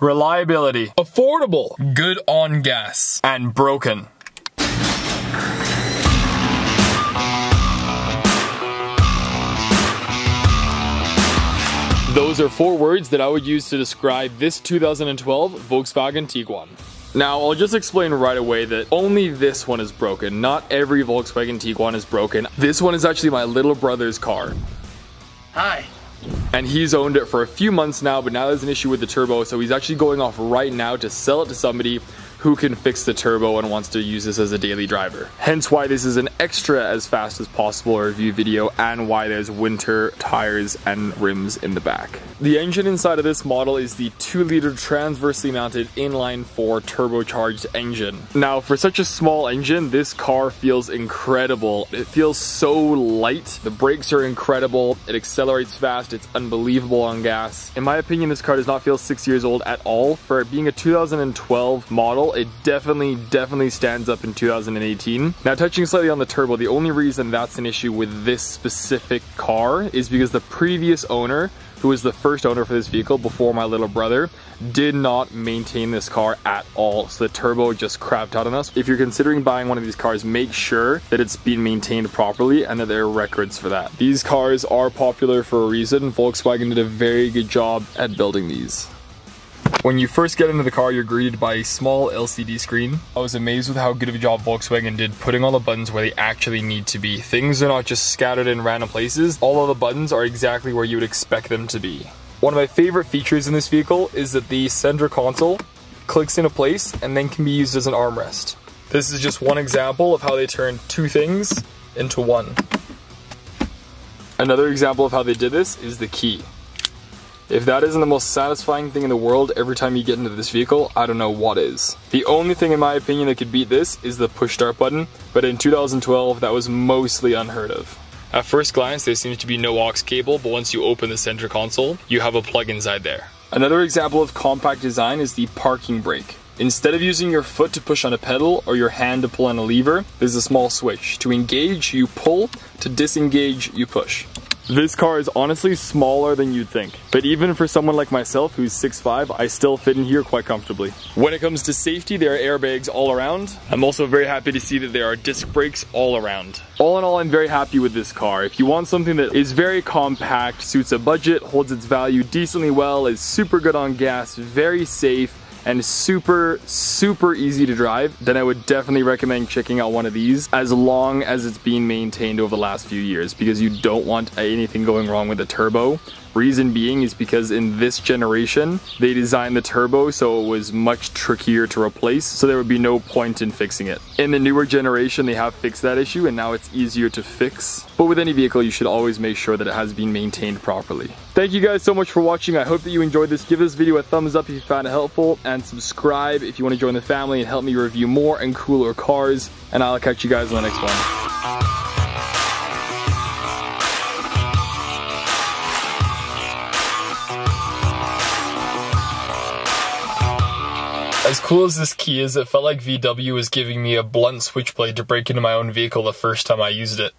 reliability, affordable, good on gas, and broken. Those are 4 words that I would use to describe this 2012 Volkswagen Tiguan. Now, I'll just explain right away that only this one is broken. Not every Volkswagen Tiguan is broken. This one is actually my little brother's car. Hi. And he's owned it for a few months now, but now there's an issue with the turbo, so he's actually going off right now to sell it to somebody who can fix the turbo and wants to use this as a daily driver. Hence why this is an extra as fast as possible review video, and why there's winter tires and rims in the back. The engine inside of this model is the 2-liter transversely mounted inline-4 turbocharged engine. Now, for such a small engine, this car feels incredible. It feels so light. The brakes are incredible. It accelerates fast. It's unbelievable on gas. In my opinion, this car does not feel 6 years old at all. For it being a 2012 model, it definitely stands up in 2018. Now, touching slightly on the turbo, the only reason that's an issue with this specific car is because the previous owner, who was the first owner for this vehicle before my little brother, did not maintain this car at all. So the turbo just crapped out on us. If you're considering buying one of these cars, make sure that it's being maintained properly and that there are records for that. These cars are popular for a reason. Volkswagen did a very good job at building these. When you first get into the car, you're greeted by a small LCD screen. I was amazed with how good of a job Volkswagen did putting all the buttons where they actually need to be. Things are not just scattered in random places. All of the buttons are exactly where you would expect them to be. One of my favorite features in this vehicle is that the center console clicks into place and then can be used as an armrest. This is just one example of how they turned 2 things into 1. Another example of how they did this is the key. If that isn't the most satisfying thing in the world every time you get into this vehicle, I don't know what is. The only thing in my opinion that could beat this is the push start button, but in 2012 that was mostly unheard of. At first glance there seems to be no aux cable, but once you open the center console, you have a plug inside there. Another example of compact design is the parking brake. Instead of using your foot to push on a pedal or your hand to pull on a lever, there's a small switch. To engage, you pull. To disengage, you push. This car is honestly smaller than you'd think, but even for someone like myself who's 6'5", I still fit in here quite comfortably. When it comes to safety, there are airbags all around. I'm also very happy to see that there are disc brakes all around. All in all, I'm very happy with this car. If you want something that is very compact, suits a budget, holds its value decently well, is super good on gas, very safe, and super easy to drive, then I would definitely recommend checking out one of these, as long as it's being maintained over the last few years, because you don't want anything going wrong with the turbo. Reason being is because in this generation, they designed the turbo so it was much trickier to replace, so there would be no point in fixing it. In the newer generation, they have fixed that issue and now it's easier to fix. But with any vehicle, you should always make sure that it has been maintained properly. Thank you guys so much for watching. I hope that you enjoyed this. Give this video a thumbs up if you found it helpful, and subscribe if you want to join the family and help me review more and cooler cars. And I'll catch you guys in the next one. As cool as this key is, it felt like VW was giving me a blunt switchblade to break into my own vehicle the first time I used it.